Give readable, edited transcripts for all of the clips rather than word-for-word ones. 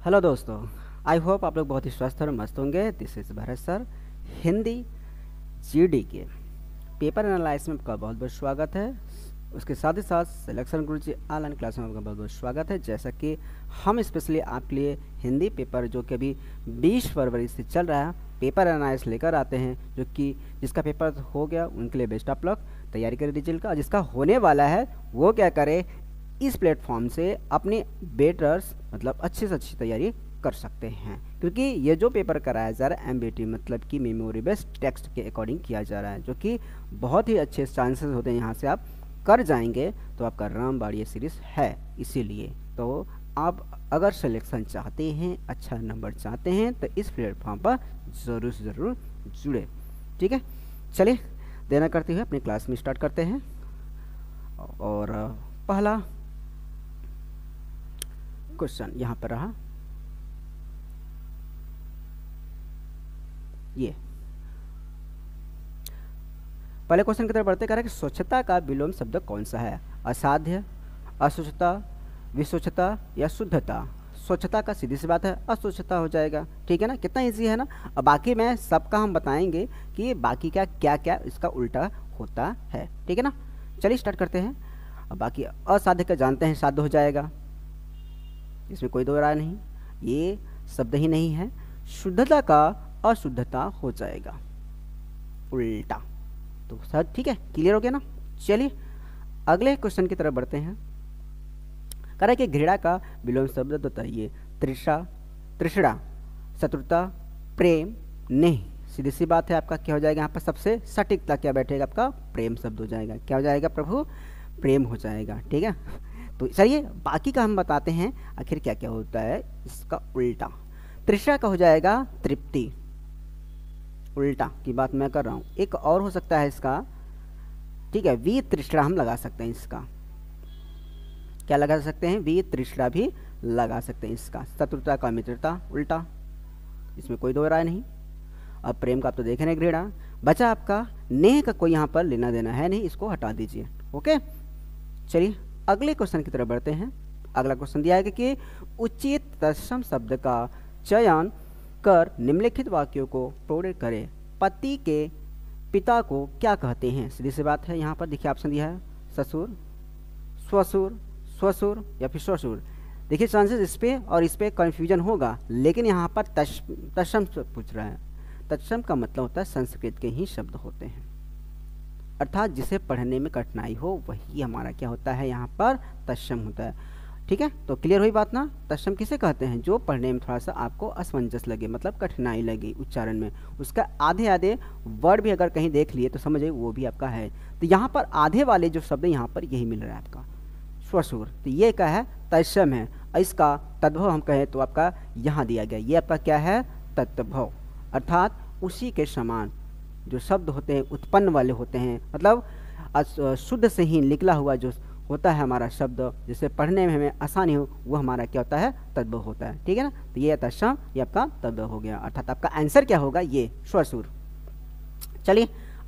Hello दोस्तों, I hope आप लोग बहुत ही स्वस्थ और मस्त होंगे। This is Bharat sir, Hindi GD के पेपर एनालिसिस में आपका बहुत बहुत स्वागत है। उसके साथ ही साथ सिलेक्शन गुरुजी ऑनलाइन क्लास में आपका बहुत बहुत स्वागत है। जैसा कि हम स्पेशली आपके लिए हिंदी पेपर जो कि अभी 20 फरवरी से चल रहा है पेपर एनालिसिस लेकर आते हैं, जो कि जिसका पेपर हो गया उनके लिए बेस्ट ऑफ लक, तैयारी करें रिजल्ट का। जिसका होने वाला है वो क्या करे, इस प्लेटफॉर्म से अपने बेटर्स मतलब अच्छे से अच्छी तैयारी कर सकते हैं, क्योंकि ये जो पेपर कराया जा रहा है एमबीटी मतलब कि मेमोरी बेस्ड टेक्स्ट के अकॉर्डिंग किया जा रहा है, जो कि बहुत ही अच्छे चांसेस होते हैं यहाँ से आप कर जाएंगे तो आपका रामबाण ये सीरीज है। इसीलिए तो आप अगर सिलेक्शन चाहते हैं, अच्छा नंबर चाहते हैं, तो इस प्लेटफॉर्म पर ज़रूर से ज़रूर जुड़े। ठीक है, चलिए देना करते हुए अपनी क्लास में स्टार्ट करते हैं। और पहला क्वेश्चन यहाँ पर रहा, ये पहले क्वेश्चन की तरफ बढ़ते कह रहा है कि स्वच्छता का विलोम शब्द कौन सा है? असाध्य, अस्वच्छता, विस्वच्छता या शुद्धता? स्वच्छता का सीधी सी बात है अस्वच्छता हो जाएगा। ठीक है ना, कितना इजी है ना। अब बाकी में सबका हम बताएंगे कि बाकी का क्या क्या इसका उल्टा होता है। ठीक है ना, चलिए स्टार्ट करते हैं। अब बाकी असाध्य का जानते हैं, साध्य हो जाएगा, इसमें कोई दो राय नहीं, ये शब्द ही नहीं है। शुद्धता का अशुद्धता हो जाएगा, उल्टा। तो सर ठीक है, क्लियर हो गया ना। चलिए अगले क्वेश्चन की तरफ बढ़ते हैं। कह रहा है कि घृणा का विलोम शब्द बताइए। तृषा, तृष्णा, शत्रुता, प्रेम नहीं। सीधी सी बात है, आपका क्या हो जाएगा यहाँ पर सबसे सटीकता क्या बैठेगा, आपका प्रेम शब्द हो जाएगा। क्या हो जाएगा प्रभु? प्रेम हो जाएगा। ठीक है, तो चलिए बाकी का हम बताते हैं आखिर क्या क्या होता है इसका उल्टा। तृष्णा का हो जाएगा तृप्ति, उल्टा की बात मैं कर रहा हूँ। एक और हो सकता है इसका, ठीक है, वी तृष्णा हम लगा सकते हैं इसका। क्या लगा सकते हैं? वी तृष्णा भी लगा सकते हैं इसका। शत्रुता का मित्रता, उल्टा, इसमें कोई दो राय नहीं। अब प्रेम का आप तो देख रहे हैं घृणा। बचा आपका नेह का कोई यहाँ पर लेना देना है नहीं, इसको हटा दीजिए। ओके, चलिए अगले क्वेश्चन की तरफ बढ़ते हैं। अगला क्वेश्चन दिया है कि उचित तत्सम शब्द का चयन कर निम्नलिखित वाक्यों को पूर्ण करें। पति के पिता को क्या कहते हैं? सीधी सी बात है, यहाँ पर देखिए ऑप्शन दिया है, ससुर, स्वसुर, स्वसुर या फिर ससुर। देखिए चांसेस इस पे और इस पे कन्फ्यूजन होगा, लेकिन यहाँ पर तत्सम पूछ रहा है। तत्सम का मतलब होता है संस्कृत के ही शब्द होते हैं, अर्थात जिसे पढ़ने में कठिनाई हो वही हमारा क्या होता है, यहाँ पर तत्सम होता है। ठीक है, तो क्लियर हुई बात ना। तत्सम किसे कहते हैं? जो पढ़ने में थोड़ा सा आपको असमंजस लगे, मतलब कठिनाई लगे उच्चारण में, उसका आधे आधे वर्ड भी अगर कहीं देख लिए तो समझिए वो भी आपका है। तो यहाँ पर आधे वाले जो शब्द यहाँ पर यही मिल रहा है आपका स्वसुर, तो ये क्या है? तत्सम है। इसका तद्भव हम कहें तो आपका यहाँ दिया गया, ये आपका क्या है? तद्भव, अर्थात उसी के समान जो शब्द होते हैं उत्पन्न वाले होते हैं, मतलब शुद्ध से ही निकला हुआ जो होता है हमारा शब्द, जिसे पढ़ने में हमें आसानी हो, वो हमारा क्या होता है? तद्भव होता है। ठीक है ना, तो ये तत्सम, ये आपका तद्भव हो गया, अर्थात आपका आंसर क्या होगा? ये स्वसुर। चलिए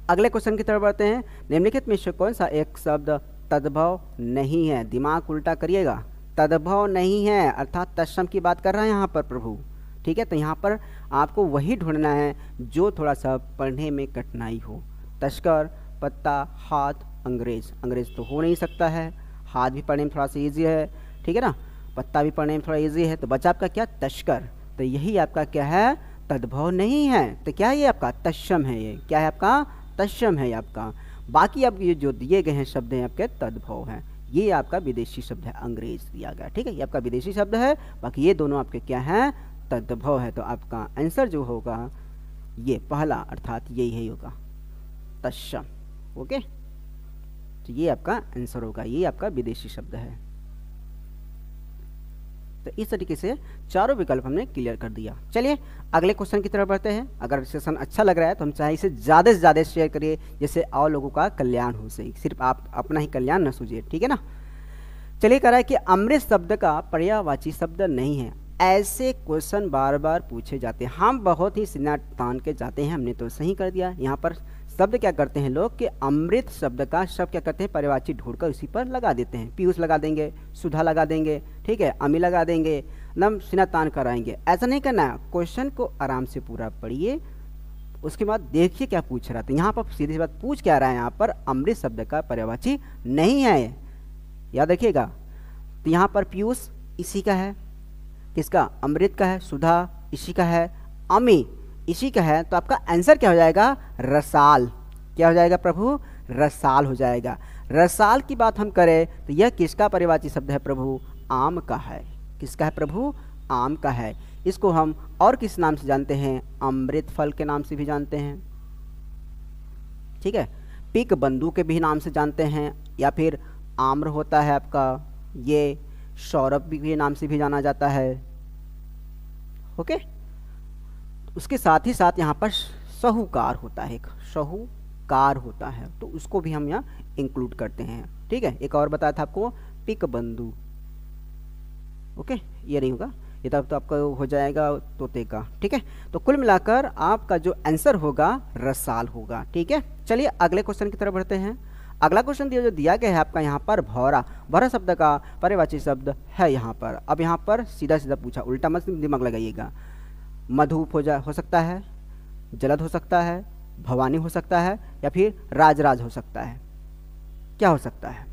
अगले क्वेश्चन की तरफ बढ़ते हैं। निम्नलिखित में से कौन सा एक शब्द तद्भव नहीं है? दिमाग उल्टा करिएगा, तद्भव नहीं है अर्थात तत्सम की बात कर रहा है यहाँ पर प्रभु। ठीक है, तो यहाँ पर आपको वही ढूंढना है जो थोड़ा सा पढ़ने में कठिनाई हो। तस्कर, पत्ता, हाथ, अंग्रेज। अंग्रेज तो हो नहीं सकता है, हाथ भी पढ़ने में थोड़ा सा ईजी है, ठीक है ना, पत्ता भी पढ़ने में थोड़ा ईजी है, तो बचा आपका क्या? तस्कर। तो यही आपका क्या है? तद्भव नहीं है। तो क्या है ये आपका? तत्सम है। ये क्या है आपका? तत्सम है आपका। बाकी अब ये जो दिए गए हैं शब्द हैं आपके तद्भव हैं। ये आपका विदेशी शब्द है, अंग्रेज दिया गया। ठीक है, ये आपका विदेशी शब्द है, बाकी ये दोनों आपके क्या हैं? तद्भव है। तो आपका आंसर जो होगा ये पहला, अर्थात यही होगा तत्सम। ओके, तो ये आपका आंसर होगा, ये आपका विदेशी शब्द है। तो इस तरीके से चारों विकल्प हमने क्लियर कर दिया। चलिए अगले क्वेश्चन की तरफ बढ़ते हैं। अगर सेशन अच्छा लग रहा है तो हम चाहे इसे ज़्यादा से ज़्यादा शेयर करिए, जिससे और लोगों का कल्याण हो सके, सिर्फ आप अपना ही कल्याण न सूझिए। ठीक है ना, चलिए कह रहा है कि अमृत शब्द का पर्यायवाची शब्द नहीं है। ऐसे क्वेश्चन बार बार पूछे जाते हैं, हम बहुत ही सीना तान के जाते हैं, हमने तो सही कर दिया। यहाँ पर शब्द क्या करते हैं लोग कि अमृत शब्द का शब्द क्या करते हैं? पर्यायवाची ढूंढकर उसी पर लगा देते हैं। पीयूष लगा देंगे, सुधा लगा देंगे, ठीक है, अमी लगा देंगे, नम सीना तान कर आएंगे, ऐसा नहीं करना है। क्वेश्चन को आराम से पूरा पढ़िए, उसके बाद देखिए क्या पूछ रहा था। यहाँ पर सीधी सी बात पूछ क्या रहा है, यहाँ पर अमृत शब्द का पर्यायवाची नहीं है, याद रखिएगा। तो यहाँ पर पीयूष इसी का है, किसका, अमृत का है। सुधा इसी का है, अमी इसी का है। तो आपका आंसर क्या हो जाएगा, रसाल। क्या हो जाएगा प्रभु, रसाल हो जाएगा। रसाल की बात हम करें तो यह किसका पर्यायवाची शब्द है प्रभु, आम का है। किसका है प्रभु, आम का है। इसको हम और किस नाम से जानते हैं, अमृत फल के नाम से भी जानते हैं, ठीक है। पिक बंधु के भी नाम से जानते हैं, या फिर आम्र होता है आपका, ये सौरभ भी नाम से भी जाना जाता है, ओके। उसके साथ ही साथ यहाँ पर साहूकार होता है, एक साहूकार होता है, तो उसको भी हम यहाँ इंक्लूड करते हैं, ठीक है। एक और बताया था आपको, पिक बंधु, ओके, ये नहीं होगा, ये तब तो आपका हो जाएगा तोते का, ठीक है। तो कुल मिलाकर आपका जो आंसर होगा रसाल होगा, ठीक है। चलिए अगले क्वेश्चन की तरफ बढ़ते हैं। अगला क्वेश्चन जो दिया गया है आपका यहाँ पर भौरा, भौरा शब्द का पर्यायवाची शब्द है यहाँ पर। अब यहाँ पर सीधा सीधा पूछा, उल्टा मत दिमाग लगाइएगा। मधुप हो सकता है, जलद हो सकता है, भवानी हो सकता है, या फिर राजराज हो सकता है। क्या हो सकता है,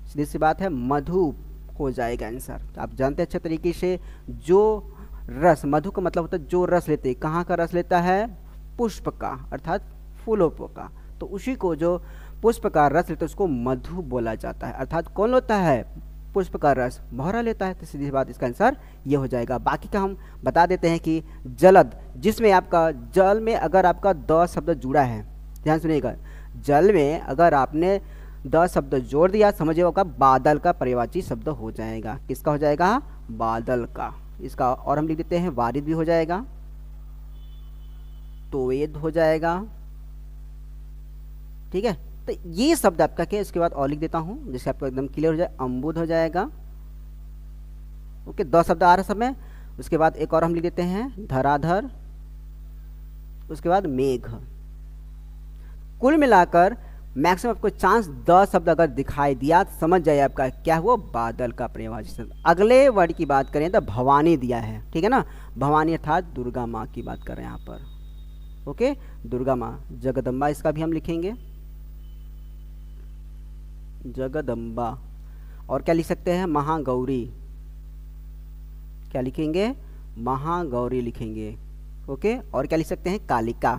सीधी सी बात है, मधुप हो जाएगा आंसर। तो आप जानते हैं अच्छे तरीके से, जो रस, मधु का मतलब होता है जो रस लेते, कहाँ का रस लेता है, पुष्प का, अर्थात फूलों का। तो उसी को जो पुष्प का रस लेता है उसको मधु बोला जाता है। अर्थात कौन लेता है, पुष्प का रस भौरा लेता है। तो सीधी बात इसका आंसर ये हो जाएगा। बाकी का हम बता देते हैं कि जलद, जिसमें आपका जल में अगर आपका द शब्द जुड़ा है, ध्यान सुनिएगा, जल में अगर आपने द शब्द जोड़ दिया, समझिएगा आपका बादल का पर्यायवाची शब्द हो जाएगा। किसका हो जाएगा, बादल का। इसका और हम लिख देते हैं, वारिद भी हो जाएगा, तोवेद हो जाएगा, ठीक है। तो ये शब्द आपका क्या, इसके बाद और लिख देता हूं जिससे आपको एकदम क्लियर हो जाए, अम्बुद हो जाएगा, ओके। दो शब्द आ रहा सब में। उसके बाद एक और हम लिख देते हैं, धराधर, उसके बाद मेघ। कुल मिलाकर मैक्सिमम आपको चांस 10 शब्द अगर दिखाई दिया तो समझ जाइए आपका क्या हुआ, बादल का पर्यायवाची शब्द। अगले वर्ड की बात करें तो भवानी दिया है, ठीक है ना। भवानी अर्थात दुर्गा माँ की बात कर रहे हैं यहाँ पर, ओके, दुर्गा माँ, जगदम्बा इसका भी हम लिखेंगे, जगदम्बा। और क्या लिख सकते हैं, महागौरी। क्या लिखेंगे, महागौरी लिखेंगे, ओके। और क्या लिख सकते हैं, कालिका।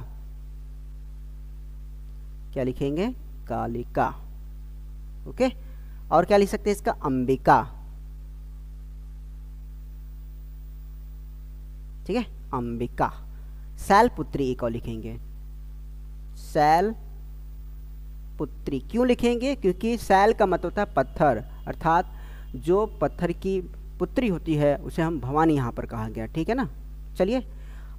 क्या लिखेंगे, कालिका, ओके। और क्या लिख सकते हैं इसका, अंबिका, ठीक है, अंबिका। शैलपुत्री एक और लिखेंगे, शैल पुत्री। क्यों लिखेंगे, क्योंकि शैल का मतलब होता है पत्थर, अर्थात जो पत्थर की पुत्री होती है उसे हम भवानी यहाँ पर कहा गया, ठीक है ना। चलिए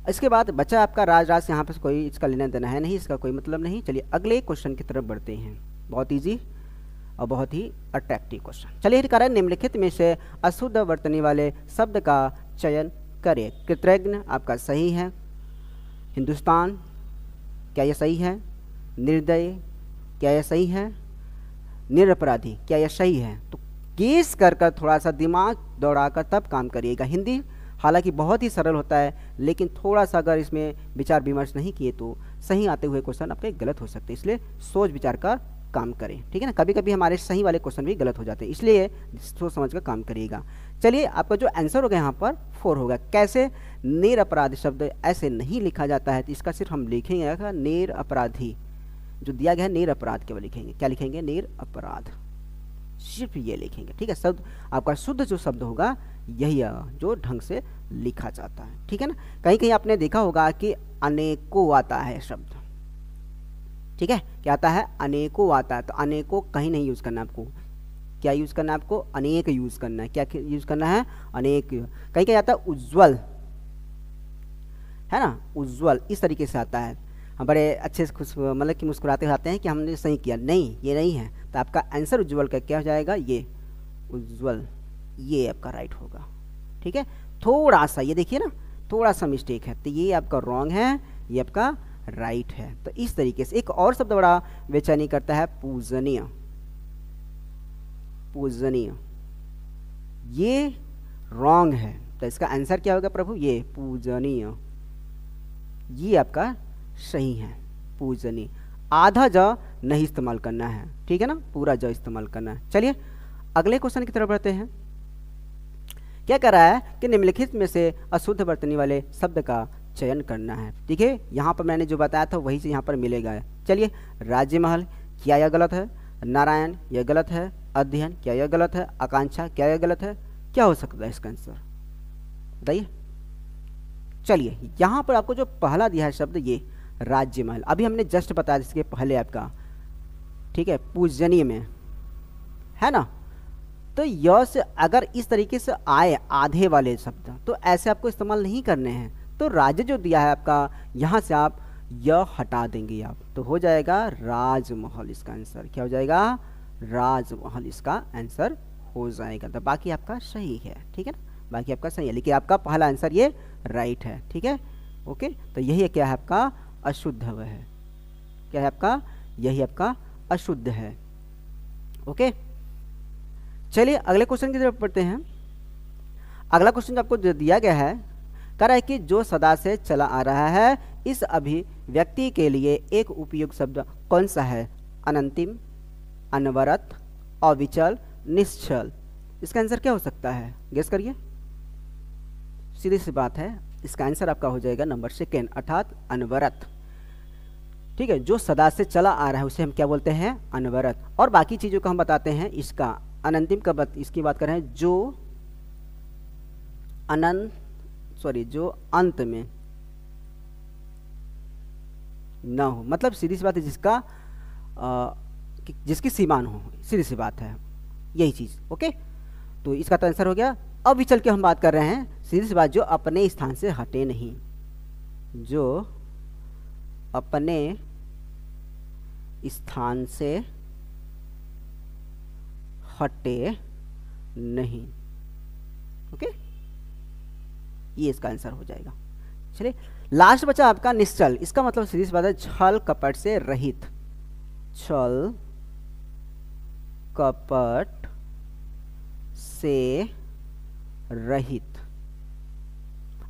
इसके बाद बचा आपका राजराज, यहाँ पर कोई इसका लेना देना है नहीं, इसका कोई मतलब नहीं। चलिए अगले क्वेश्चन की तरफ बढ़ते हैं। बहुत इजी और बहुत ही अट्रैक्टिव क्वेश्चन। चलिए कारण निम्नलिखित में से अशुद्ध वर्तनी वाले शब्द का चयन करें। कृतज्ञ आपका सही है, हिंदुस्तान क्या यह सही है, निर्दयी क्या यह सही है, निरपराधी क्या यह सही है। तो गेस कर थोड़ा सा दिमाग दौड़ाकर तब काम करिएगा। हिंदी हालांकि बहुत ही सरल होता है, लेकिन थोड़ा सा अगर इसमें विचार विमर्श नहीं किए तो सही आते हुए क्वेश्चन आपके गलत हो सकते हैं, इसलिए सोच विचार कर काम करें, ठीक है ना। कभी कभी हमारे सही वाले क्वेश्चन भी गलत हो जाते हैं, इसलिए सोच समझ कर काम करिएगा। चलिए आपका जो आंसर होगा यहाँ पर 4 होगा। कैसे, निरपराधी शब्द ऐसे नहीं लिखा जाता है, तो इसका सिर्फ हम लिखेंगे निरपराधी, जो दिया गया है निरपराध केवल लिखेंगे। क्या लिखेंगे, निरपराध, सिर्फ ये लिखेंगे, ठीक है। शब्द आपका शुद्ध जो शब्द होगा यही जो ढंग से लिखा जाता है, ठीक है ना। कहीं कहीं आपने देखा होगा कि अनेकों आता है शब्द, ठीक है, क्या आता है, अनेकों आता है। तो अनेकों कहीं नहीं यूज करना आपको, क्या यूज करना है आपको, अनेक यूज करना है। क्या यूज करना है, अनेक। कहीं कहीं आता है उज्ज्वल, है ना, उज्ज्वल इस तरीके से आता है। हम बड़े अच्छे से खुश मतलब कि मुस्कुराते हुए आते हैं कि हमने सही किया, नहीं ये नहीं है। तो आपका आंसर उज्ज्वल का क्या हो जाएगा, ये उज्ज्वल, ये आपका राइट होगा, ठीक है। थोड़ा सा ये देखिए ना, थोड़ा सा मिस्टेक है, तो ये आपका रॉन्ग है, ये आपका राइट है। तो इस तरीके से एक और शब्द बड़ा बेचैनी करता है, पूजनीय। पूजनीय ये रॉन्ग है। तो इसका आंसर क्या होगा प्रभु? ये पूजनीय, ये आपका सही है, पूजनीय। आधा ज नहीं इस्तेमाल करना है, ठीक है ना, पूरा ज इस्तेमाल करना है। चलिए अगले क्वेश्चन की तरफ बढ़ते हैं। क्या कर रहा है कि निम्नलिखित में से अशुद्ध वर्तनी वाले शब्द का चयन करना है। ठीक है, यहाँ पर मैंने जो बताया था वही से यहाँ पर मिलेगा। चलिए, राजमहल, क्या यह गलत है? नारायण, यह गलत है। अध्ययन, क्या यह गलत है? आकांक्षा, क्या यह गलत है? क्या हो सकता है इसका आंसर, बताइए। चलिए, यहाँ पर आपको जो पहला दिया है शब्द, ये राज्यमहल, अभी हमने जस्ट बताया इसके पहले आपका, ठीक है, पूजनीय में है ना। तो यह से अगर इस तरीके से आए आधे वाले शब्द, तो ऐसे आपको इस्तेमाल नहीं करने हैं। तो राज्य जो दिया है आपका, यहाँ से आप यह हटा देंगे आप, तो हो जाएगा राजमहल। इसका आंसर क्या हो जाएगा? राजमहल इसका आंसर हो जाएगा। तो बाकी आपका सही है, ठीक है ना, बाकी आपका सही है, लेकिन आपका पहला आंसर ये राइट है। ठीक है, ओके। तो यही क्या है आपका? अशुद्ध है। क्या है आपका? यही आपका अशुद्ध है। ओके, चलिए अगले क्वेश्चन की तरफ पढ़ते हैं। अगला क्वेश्चन जो आपको दिया गया है, कह रहा है कि जो सदा से चला आ रहा है, इस अभिव्यक्ति के लिए एक उपयुक्त शब्द कौन सा है? अनंतिम, अनवरत, अविचल, निश्चल। इसका आंसर क्या हो सकता है? गेस करिए, सीधी सी बात है, इसका आंसर आपका हो जाएगा नंबर सेकेंड, अर्थात अनवरत। ठीक है, जो सदा से चला आ रहा है उसे हम क्या बोलते हैं? अनवरत। और बाकी चीजों को हम बताते हैं। इसका अनंतिम का इसकी बात कर रहे हैं, जो जो अंत में ना हो, मतलब सीधी सी बात है, जिसकी सीमा न हो, सीधी सी बात है, यही चीज। ओके, तो इसका तो आंसर हो गया। अब चल के हम बात कर रहे हैं, सीधी सी बात, जो अपने स्थान से हटे नहीं, जो अपने स्थान से हटे नहीं। ओके, ये इसका आंसर हो जाएगा। चलिए, लास्ट बचा आपका निश्चल। इसका मतलब सीधी सी बात है, छल कपट से रहित, छल कपट से रहित,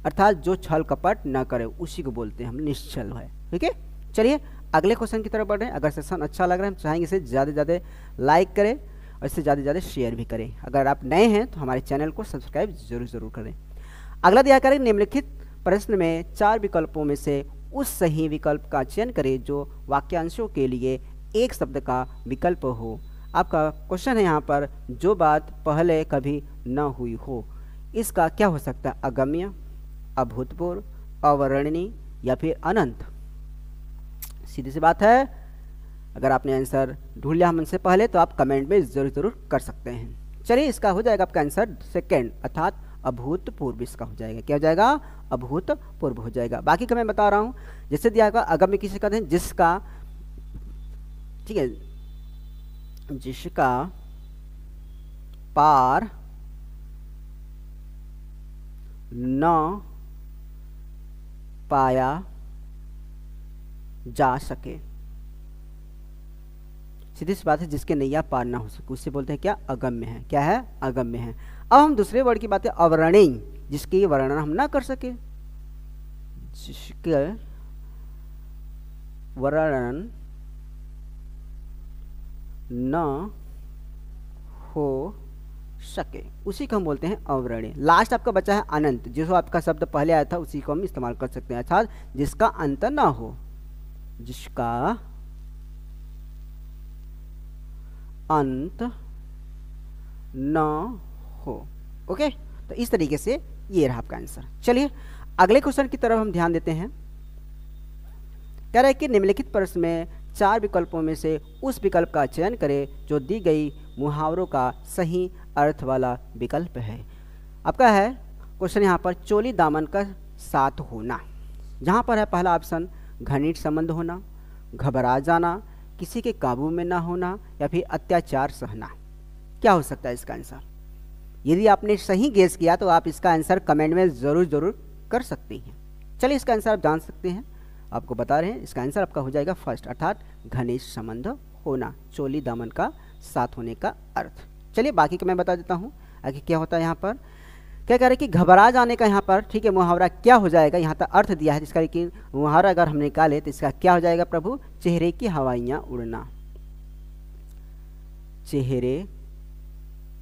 अर्थात जो छल कपट ना करे उसी को बोलते हैं हम निश्चल है। ठीक है, चलिए अगले क्वेश्चन की तरफ बढ़ रहे हैं। अगर सेशन अच्छा लग रहा है, हम चाहेंगे इसे ज़्यादा से ज़्यादा लाइक करें और इससे ज़्यादा से ज़्यादा शेयर भी करें। अगर आप नए हैं तो हमारे चैनल को सब्सक्राइब जरूर करें। अगला दिया करें, निम्नलिखित प्रश्न में 4 विकल्पों में से उस सही विकल्प का चयन करें जो वाक्यांशों के लिए एक शब्द का विकल्प हो। आपका क्वेश्चन है यहाँ पर, जो बात पहले कभी न हुई हो। इसका क्या हो सकता है? अगम्य, अभूतपूर्व, अवर्णनीय या फिर अनंत। सीधी सी बात है, अगर आपने आंसर ढूंढ लिया हमसे पहले तो आप कमेंट में जरूर कर सकते हैं। चलिए, इसका हो जाएगा आपका आंसर सेकेंड, अर्थात अभूतपूर्व इसका हो जाएगा। क्या हो जाएगा? अभूतपूर्व हो जाएगा। बाकी का मैं बता रहा हूँ, जैसे दिया गया अगम्य किसे कहते हैं? जिसका, ठीक है, जिसका पार न पाया जा सके। सीधी सी बात है, जिसके नैया पार ना हो सके उससे बोलते हैं क्या? अगम्य है। क्या है? अगम्य है। अब हम दूसरे वर्ड की बात है, अवर्णनीय, जिसकी वर्णन हम ना कर सके, जिसके वर्णन न हो सके उसी को हम बोलते हैं अवर्णनीय। लास्ट आपका बचा है अनंत, जो आपका शब्द पहले आया था उसी को हम इस्तेमाल कर सकते हैं, अर्थात जिसका अंत ना हो, जिसका अंत न हो। ओके, तो इस तरीके से ये रहा आपका आंसर। चलिए अगले क्वेश्चन की तरफ हम ध्यान देते हैं। कह रहा है कि निम्नलिखित प्रश्न में 4 विकल्पों में से उस विकल्प का चयन करें जो दी गई मुहावरों का सही अर्थ वाला विकल्प है। आपका है क्वेश्चन यहाँ पर, चोली दामन का साथ होना। जहाँ पर है पहला ऑप्शन, घनिष्ठ संबंध होना, घबरा जाना, किसी के काबू में ना होना या फिर अत्याचार सहना। क्या हो सकता है इसका आंसर? यदि आपने सही गेस किया तो आप इसका आंसर कमेंट में जरूर कर सकते हैं। चलिए, इसका आंसर आप जान सकते हैं, आपको बता रहे हैं। इसका आंसर आपका हो जाएगा फर्स्ट, अर्थात घनिष्ठ संबंध होना, चोली दामन का साथ होने का अर्थ। चलिए बाकी का मैं बता देता हूँ आगे क्या होता है यहाँ पर। क्या कह रहे हैं कि घबरा जाने का यहाँ पर, ठीक है, मुहावरा क्या हो जाएगा, यहाँ तक अर्थ दिया है जिसका कि मुहावरा अगर हम निकाले तो इसका क्या हो जाएगा प्रभु, चेहरे की हवाइयाँ उड़ना। चेहरे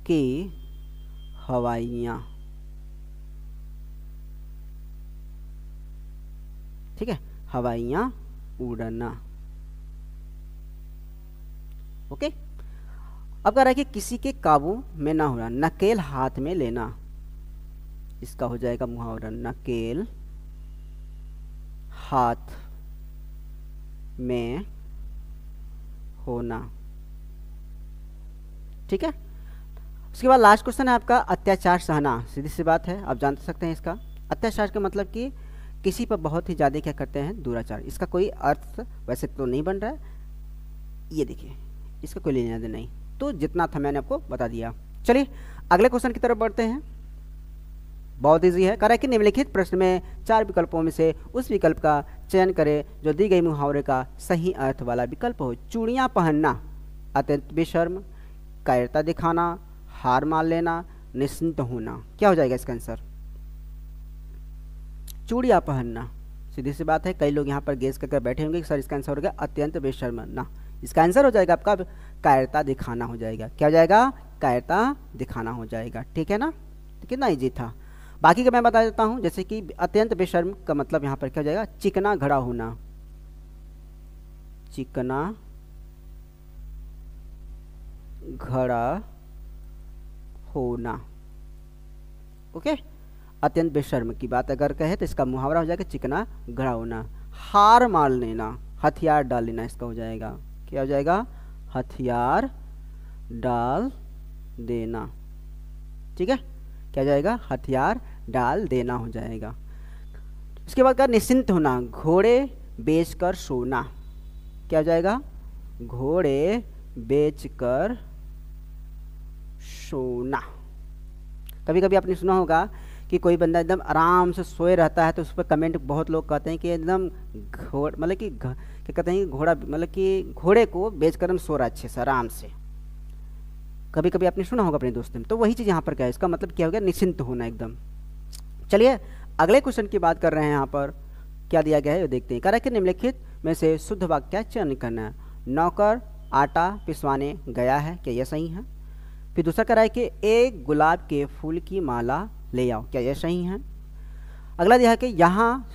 की हवाइयाँ, ठीक है, हवाइयाँ उड़ना। ओके। अब कह रहा है कि किसी के काबू में ना होना, नकेल हाथ में लेना, इसका हो जाएगा मुहावरा नकेल हाथ में होना। ठीक है। उसके बाद लास्ट क्वेश्चन है आपका अत्याचार सहना। सीधी सी बात है, आप जान सकते हैं इसका अत्याचार का मतलब कि किसी पर बहुत ही ज़्यादा क्या करते हैं, दुराचार। इसका कोई अर्थ वैसे तो नहीं बन रहा है, ये देखिए इसका कोई लेना देना नहीं, तो जितना था मैंने आपको बता दिया। चलिए अगले क्वेश्चन की तरफ बढ़ते हैं। बहुत ईजी है। कह रहा है कि निम्नलिखित प्रश्न में 4 विकल्पों में से उस विकल्प का चयन करें जो दी गई मुहावरे का सही अर्थ वाला विकल्प हो। चूड़ियाँ पहनना, अत्यंत बेशर्म, कायरता दिखाना, हार मान लेना, निश्चिंत होना। क्या हो जाएगा इसका आंसर? चूड़ियाँ पहनना। सीधी सी बात है, कई लोग यहाँ पर गेस करके बैठे होंगे कि सर इसका आंसर हो गया अत्यंत बेशर्म ना। इसका आंसर हो जाएगा आपका कायरता दिखाना हो जाएगा। क्या हो जाएगा? कायरता दिखाना हो जाएगा। ठीक है ना, तो कितना ईजी था। बाकी का मैं बता देता हूँ, जैसे कि अत्यंत बेशर्म का मतलब यहाँ पर क्या हो जाएगा? चिकना घड़ा होना, चिकना घड़ा होना। ओके, अत्यंत बेशर्म की बात अगर कहे तो इसका मुहावरा हो जाएगा चिकना घड़ा होना। हार मान लेना, हथियार डाल लेना, इसका हो जाएगा क्या हो जाएगा? हथियार डाल देना। ठीक है, क्या हो जाएगा? हथियार डाल देना हो जाएगा। उसके बाद का निश्चिंत होना, घोड़े बेचकर सोना। क्या हो जाएगा? घोड़े बेचकर सोना। कभी कभी आपने सुना होगा कि कोई बंदा एकदम आराम से सोए रहता है तो उस पर कमेंट बहुत लोग कहते हैं कि एकदम मतलब कि क्या कहते हैं, घोड़ा मतलब कि घोड़े को बेचकर हम सो रहा अच्छे से आराम से। कभी कभी आपने सुना होगा अपने दोस्तों में। तो वही चीज़ यहाँ पर क्या है, इसका मतलब क्या हो गया? निश्चिंत होना एकदम। चलिए अगले क्वेश्चन की बात कर रहे हैं। यहाँ पर क्या दिया गया है ये देखते हैं। कह रहा है कि निम्नलिखित में से शुद्ध वाक्य का चयन करना है। नौकर आटा पिसवाने गया है, क्या यह सही है? फिर दूसरा कह रहा है कि एक गुलाब के फूल की माला ले आओ, क्या यह सही है? अगला दिया है कि यहाँ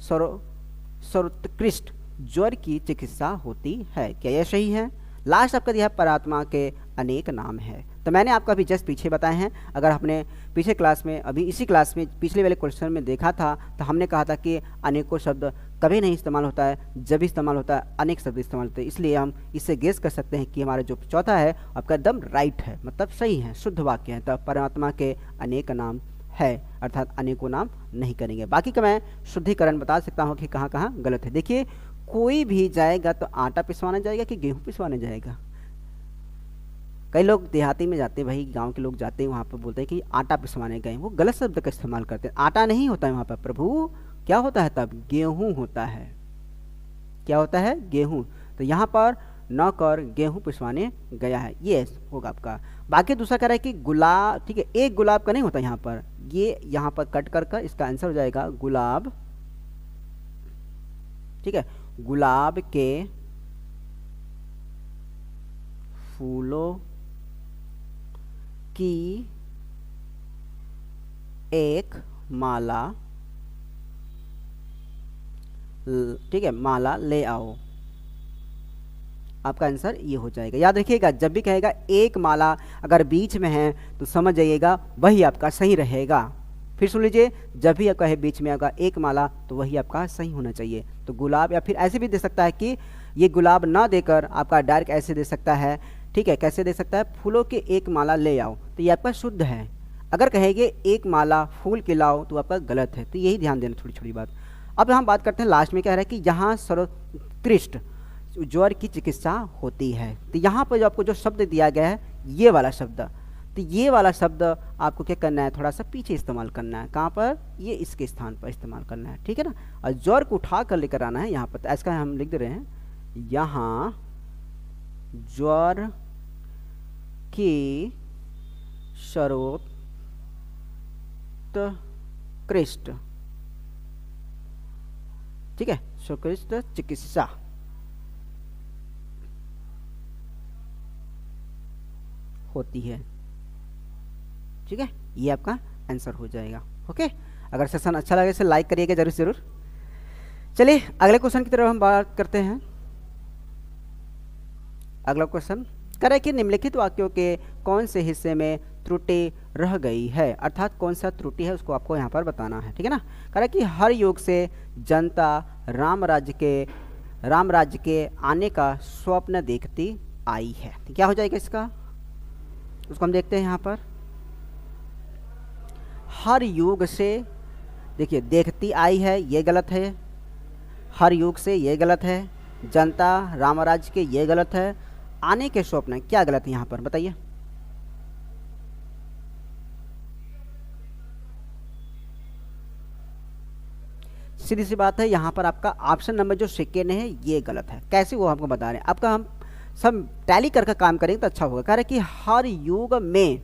सर्वोत्कृष्ट ज्वर की चिकित्सा होती है, क्या यह सही है? लास्ट आपका दिया है परमात्मा के अनेक नाम है। तो मैंने आपको अभी जस्ट पीछे बताए हैं। अगर आपने पीछे क्लास में, अभी इसी क्लास में पिछले वाले क्वेश्चन में देखा था तो हमने कहा था कि अनेकों शब्द कभी नहीं इस्तेमाल होता है, जब इस्तेमाल होता है अनेक शब्द इस्तेमाल होते हैं। इसलिए हम इससे गेस कर सकते हैं कि हमारा जो चौथा है आपका एकदम राइट है, मतलब सही है, शुद्ध वाक्य है। तो परमात्मा के अनेक नाम है, अर्थात अनेकों नाम नहीं करेंगे। बाकी का मैं शुद्धिकरण बता सकता हूँ कि कहाँ कहाँ गलत है। देखिए, कोई भी जाएगा तो आटा पिसवाने जाएगा कि गेहूँ पिसवाने जाएगा? कई लोग देहाती में जाते हैं, भाई गांव के लोग जाते हैं, वहाँ पर बोलते हैं कि आटा पिसवाने गए, वो गलत शब्द का इस्तेमाल करते हैं। आटा नहीं होता है वहाँ पर प्रभु, क्या होता है तब? गेहूँ होता है। क्या होता है? गेहूँ। तो यहाँ पर नौकर गेहूँ पिसवाने गया है, ये होगा आपका। बाकी दूसरा कह रहा है कि गुलाब, ठीक है, एक गुलाब का नहीं होता यहाँ पर, ये यहाँ पर कट कर इसका आंसर हो जाएगा गुलाब। ठीक है, गुलाब के फूलों की एक माला, ठीक है, माला ले आओ। आपका आंसर ये हो जाएगा। याद रखिएगा, जब भी कहेगा एक माला अगर बीच में है तो समझ जाइएगा वही आपका सही रहेगा। फिर सुन लीजिए, जब भी कहे बीच में आएगा एक माला तो वही आपका सही होना चाहिए। तो गुलाब, या फिर ऐसे भी दे सकता है कि ये गुलाब ना देकर आपका डायरेक्ट ऐसे दे सकता है। ठीक है, कैसे दे सकता है? फूलों की एक माला ले आओ, तो ये आपका शुद्ध है। अगर कहेंगे एक माला फूल के लाओ तो आपका गलत है। तो यही ध्यान देना, थोड़ी छोटी बात। अब हम बात करते हैं लास्ट में, कह रहा है कि यहाँ सर्वोत्कृष्ट ज्वर की चिकित्सा होती है। तो यहाँ पर जो आपको जो शब्द दिया गया है, ये वाला शब्द, तो ये वाला शब्द आपको क्या करना है? थोड़ा सा पीछे इस्तेमाल करना है। कहाँ पर? ये इसके स्थान पर इस्तेमाल करना है। ठीक है ना, और ज्वर को उठा कर लेकर आना है यहाँ पर। तो ऐसा हम लिख दे रहे हैं, यहाँ ज्वर की सर्वोत्कृष्ट सुकृष्ट, ठीक है, सुकृष्ट चिकित्सा। होती है, ठीक है, ये आपका आंसर हो जाएगा। ओके, अगर सेशन अच्छा लगे इसे लाइक करिएगा जरूर से जरूर। चलिए अगले क्वेश्चन की तरफ हम बात करते हैं। अगला क्वेश्चन कह रहा है कि निम्नलिखित वाक्यों के कौन से हिस्से में त्रुटि रह गई है, अर्थात कौन सा त्रुटि है उसको आपको यहाँ पर बताना है, ठीक है ना। कह रहा है कि हर युग से जनता राम राज्य के आने का स्वप्न देखती आई है। तो क्या हो जाएगा इसका, उसको हम देखते हैं यहाँ पर। हर युग से, देखिए देखती आई है ये गलत है, हर युग से ये गलत है, जनता राम राज्य के ये गलत है, आने के स्वप्न क्या गलत है यहाँ पर बताइए। सीधी सी बात है, यहाँ पर आपका ऑप्शन नंबर जो सेकेंड है ये गलत है। कैसे वो हमको बता रहे हैं, आपका हम सब टैली करके काम करेंगे तो अच्छा होगा। कह रहे कि हर युग में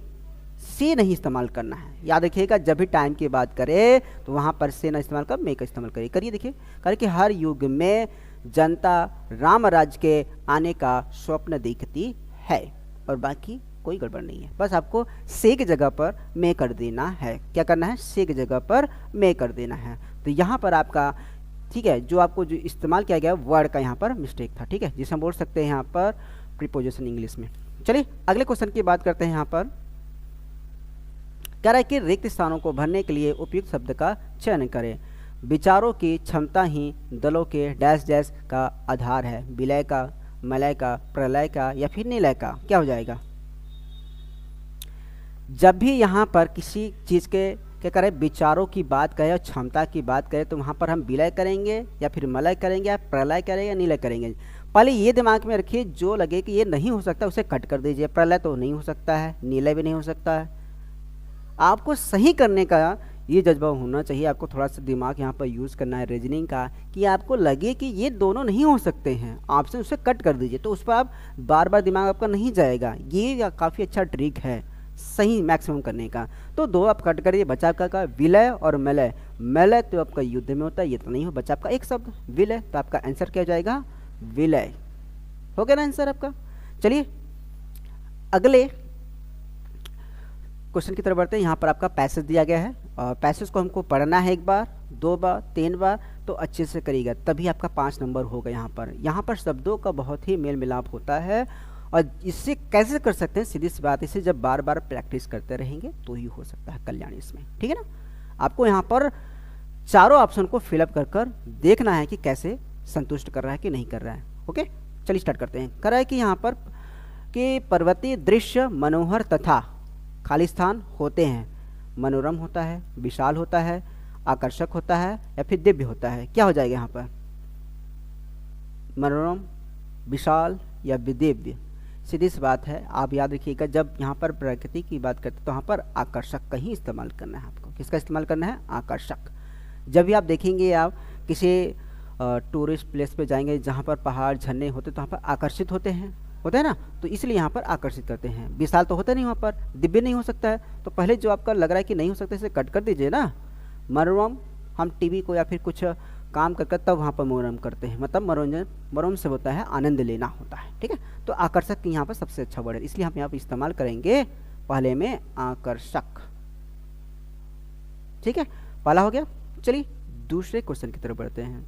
से नहीं इस्तेमाल करना है, याद रखिएगा जब भी टाइम की बात करें तो वहाँ पर से ना इस्तेमाल कर मे का इस्तेमाल करिए। करिए देखिए, कह रहे कि हर युग में जनता राम राज्य के आने का स्वप्न देखती है, और बाकी कोई गड़बड़ नहीं है। बस आपको से की जगह पर मे कर देना है। क्या करना है, से की जगह पर मे कर देना है। तो यहाँ पर आपका, ठीक है, जो आपको जो इस्तेमाल किया गया वर्ड का यहाँ पर मिस्टेक था, ठीक है, जिसे हम बोल सकते हैं यहाँ पर प्रीपोजिशन इंग्लिश में। चलिए अगले क्वेश्चन की बात करते हैं। यहाँ पर कह रहा है कि रिक्त स्थानों को भरने के लिए उपयुक्त शब्द का चयन करें। विचारों की क्षमता ही दलों के डैश डैश का आधार है। विलय का, मलय का, प्रलय का या फिर निलय का। क्या हो जाएगा, जब भी यहाँ पर किसी चीज़ के क्या करें, विचारों की बात करें और क्षमता की बात करें तो वहाँ पर हम विलय करेंगे या फिर मलय करेंगे या प्रलय करेंगे या निलय करेंगे। पहले ये दिमाग में रखिए, जो लगे कि ये नहीं हो सकता उसे कट कर दीजिए। प्रलय तो नहीं हो सकता है, निलय भी नहीं हो सकता है। आपको सही करने का ये जज्बा होना चाहिए, आपको थोड़ा सा दिमाग यहाँ पर यूज़ करना है रीजनिंग का, कि आपको लगे कि ये दोनों नहीं हो सकते हैं ऑप्शन, उसे कट कर दीजिए। तो उस पर आप बार बार दिमाग आपका नहीं जाएगा। ये काफ़ी अच्छा ट्रिक है सही मैक्सिमम करने का। तो दो आप कट करिए, बचा आपका विलय और मलय। मलय तो आपका युद्ध में होता है, ये तो नहीं हो, बचा आपका एक शब्द विलय। तो आपका आंसर क्या हो जाएगा, विलय। हो गया ना आंसर आपका। चलिए अगले क्वेश्चन की तरफ बढ़ते हैं। यहाँ पर आपका पैसेज दिया गया है और पैसेज को हमको पढ़ना है 1 बार, 2 बार, 3 बार, तो अच्छे से करिएगा तभी आपका 5 नंबर होगा। यहाँ पर शब्दों का बहुत ही मेल मिलाप होता है, और इससे कैसे कर सकते हैं, सीधी सी बात, इसे जब बार बार प्रैक्टिस करते रहेंगे तो ही हो सकता है कल्याण इसमें, ठीक है ना। आपको यहाँ पर चारों ऑप्शन को फिलअप कर कर देखना है कि कैसे संतुष्ट कर रहा है कि नहीं कर रहा है। ओके चलिए स्टार्ट करते हैं। कर रहा है कि यहाँ पर कि पर्वतीय दृश्य मनोहर तथा खाली स्थान होते हैं। मनोरम होता है, विशाल होता है, आकर्षक होता है या फिर दिव्य होता है। क्या हो जाएगा यहाँ पर, मनोरम, विशाल या दिव्य। सीधी सी बात है, आप याद रखिएगा जब यहाँ पर प्रकृति की बात करते हैं तो यहाँ पर आकर्षक का ही इस्तेमाल करना है आपको। किसका इस्तेमाल करना है, आकर्षक। जब भी आप देखेंगे आप किसी टूरिस्ट प्लेस पे जाएंगे जहाँ पर पहाड़ झरने होते तो वहाँ पर आकर्षित होते हैं ना, तो इसलिए यहाँ पर आकर्षित करते हैं। विशाल तो होता नहीं, वहाँ पर दिव्य नहीं हो सकता है। तो पहले जो आपका लग रहा है कि नहीं हो सकता इसे कट कर दीजिए ना। मनोरम हम टीवी को या फिर कुछ काम कर तब वहाँ पर मनोरम करते हैं, मतलब मनोरम से होता है आनंद लेना होता है, ठीक है। तो आकर्षक की यहाँ पर सबसे अच्छा वर्ड है, इसलिए हम यहाँ पर इस्तेमाल करेंगे पहले में आकर्षक, ठीक है। पहला हो गया। चलिए दूसरे क्वेश्चन की तरफ बढ़ते हैं।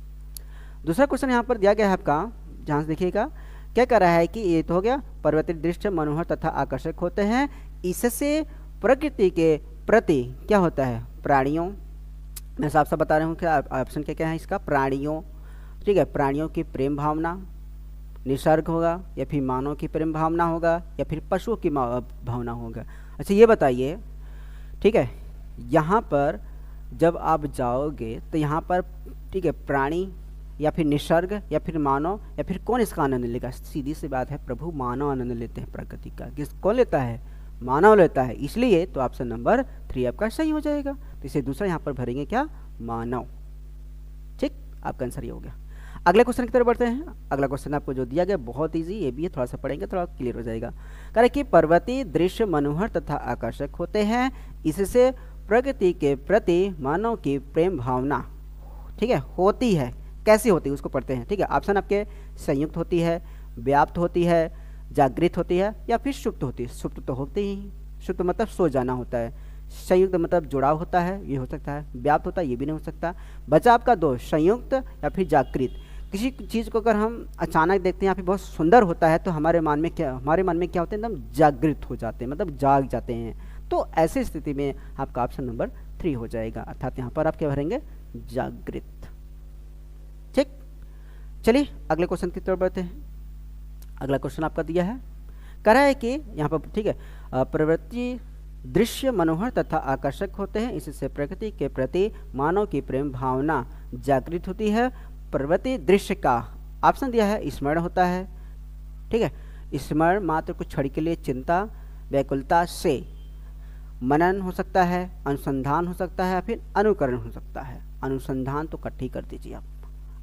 दूसरा क्वेश्चन यहाँ पर दिया गया है आपका, जहाँ से देखिएगा क्या कर रहा है कि ये तो हो गया, पर्वतीय दृश्य मनोहर तथा आकर्षक होते हैं, इससे प्रकृति के प्रति क्या होता है, प्राणियों, मैं साफ साफ बता रहा हूँ क्या ऑप्शन क्या क्या है इसका, प्राणियों, ठीक है, प्राणियों की प्रेम भावना, निसर्ग होगा या फिर मानव की प्रेम भावना होगा या फिर पशुओं की भावना होगा। अच्छा ये बताइए, ठीक है, यहाँ पर जब आप जाओगे तो यहाँ पर ठीक है प्राणी या फिर निसर्ग या फिर मानव या फिर कौन इसका आनंद लेगा। सीधी सी बात है, प्रभु मानव आनंद लेते हैं प्रकृति का। किस कौन लेता है, मानव लेता है, इसलिए तो ऑप्शन नंबर 3 आपका सही हो जाएगा। तो इसे दूसरा यहाँ पर भरेंगे क्या, मानव, ठीक, आपका आंसर ये हो गया। अगले क्वेश्चन की तरफ बढ़ते हैं। अगला क्वेश्चन आपको जो दिया गया बहुत ईजी, ये भी है, थोड़ा सा पढ़ेंगे थोड़ा क्लियर हो जाएगा। कह रहे कि पर्वतीय दृश्य मनोहर तथा आकर्षक होते हैं, इससे प्रकृति के प्रति मानव की प्रेम भावना, ठीक है, होती है। कैसी होती है उसको पढ़ते हैं, ठीक है। ऑप्शन आपके संयुक्त होती है, व्याप्त होती है, जागृत होती है, या फिर सुप्त होती है। सुप्त तो होती ही, सुप्त मतलब सो जाना होता है। संयुक्त मतलब जुड़ाव होता है, ये हो सकता है। व्याप्त होता है, ये भी नहीं हो सकता। बचा आपका दो, संयुक्त या फिर जागृत। किसी चीज़ को अगर हम अचानक देखते हैं या फिर बहुत सुंदर होता है तो हमारे मन में क्या होते हैं, एकदम जागृत हो जाते हैं, मतलब जाग जाते हैं। तो ऐसी स्थिति में आपका ऑप्शन नंबर 3 हो जाएगा, अर्थात यहाँ पर आप क्या भरेंगे, जागृत। ठीक, चलिए अगले क्वेश्चन की तरफ बढ़ते हैं। अगला क्वेश्चन आपका दिया है, कह रहा है कि यहाँ पर, ठीक है, प्रवृत्ति दृश्य मनोहर तथा आकर्षक होते हैं, इससे प्रकृति के प्रति मानव की प्रेम भावना जागृत होती है। प्रवृत्ति दृश्य का ऑप्शन दिया है स्मरण होता है, ठीक है। स्मरण मात्र कुछ क्षण के लिए चिंता व्याकुलता से, मनन हो सकता है, अनुसंधान हो सकता है, या फिर अनुकरण हो सकता है। अनुसंधान तो इकट्ठी कर दीजिए आप,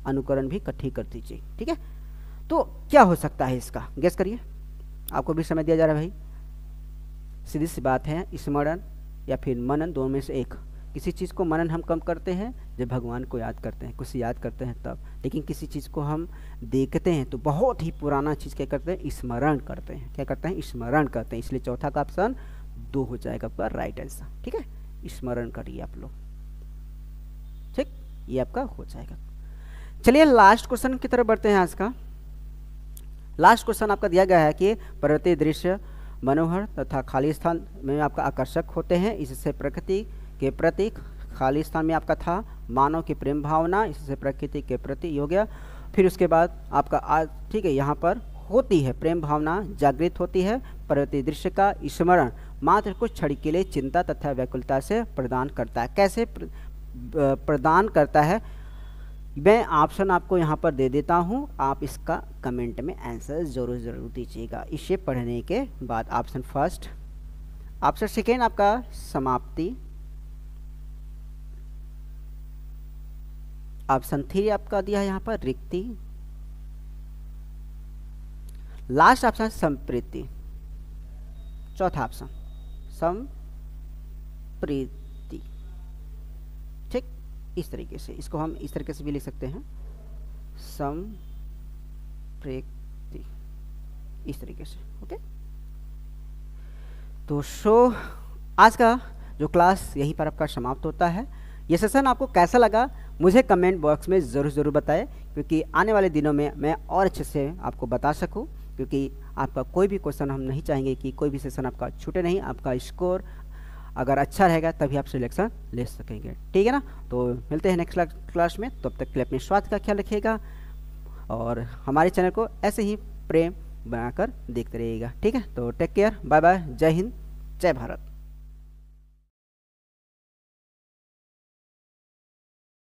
अनुकरण भी इकट्ठी कर दीजिए, ठीक है। तो क्या हो सकता है इसका, गेस करिए। आपको भी समय दिया जा रहा है भाई, सीधी सी बात है, स्मरण या फिर मनन, दोनों में से एक। किसी चीज़ को मनन हम कम करते हैं जब भगवान को याद करते हैं, कुछ याद करते हैं तब। लेकिन किसी चीज़ को हम देखते हैं तो बहुत ही पुराना चीज़ क्या करते हैं, स्मरण करते हैं। क्या करते हैं, स्मरण करते हैं। इसलिए चौथा का ऑप्शन 2 हो जाएगा आपका राइट आंसर, ठीक है। स्मरण करिए आप लोग, ठीक, ये आपका हो जाएगा। चलिए लास्ट क्वेश्चन की तरफ बढ़ते हैं। आज का लास्ट क्वेश्चन आपका दिया गया है कि प्रवृत्ति दृश्य मनोहर तथा खाली स्थान में आपका आकर्षक होते हैं, इससे प्रकृति के प्रति, खाली स्थान में आपका था मानव की प्रेम भावना, इससे प्रकृति के प्रति हो गया। फिर उसके बाद आपका आज, ठीक है, यहाँ पर होती है प्रेम भावना जागृत होती है। प्रवृत्ति दृश्य का स्मरण मात्र कुछ क्षण के लिए चिंता तथा व्याकुलता से प्रदान करता है। कैसे प्रदान करता है, मैं ऑप्शन आपको यहाँ पर दे देता हूँ, आप इसका कमेंट में आंसर जरूर दीजिएगा इसे पढ़ने के बाद। ऑप्शन फर्स्ट, ऑप्शन सेकेंड आपका समाप्ति, ऑप्शन 3 आपका दिया है यहाँ पर रिक्ति, लास्ट ऑप्शन संप्रीति, चौथा ऑप्शन संप्रीति, ठीक। इस तरीके से इसको हम इस तरीके से भी लिख सकते हैं, संप्रीति, इस तरीके से, ओके। तो आज का जो क्लास यहीं पर आपका समाप्त होता है। ये सेशन आपको कैसा लगा मुझे कमेंट बॉक्स में ज़रूर बताएं, क्योंकि आने वाले दिनों में मैं और अच्छे से आपको बता सकूं, क्योंकि आपका कोई भी क्वेश्चन हम नहीं चाहेंगे कि कोई भी सेशन आपका छूटे नहीं। आपका स्कोर अगर अच्छा रहेगा तभी आप सिलेक्शन ले सकेंगे, ठीक है ना। तो मिलते हैं नेक्स्ट क्लास में, तब तक के लिए अपने स्वास्थ्य का ख्याल रखिएगा और हमारे चैनल को ऐसे ही प्रेम बनाकर देखते रहिएगा, ठीक है। तो टेक केयर, बाय बाय, जय हिंद, जय भारत।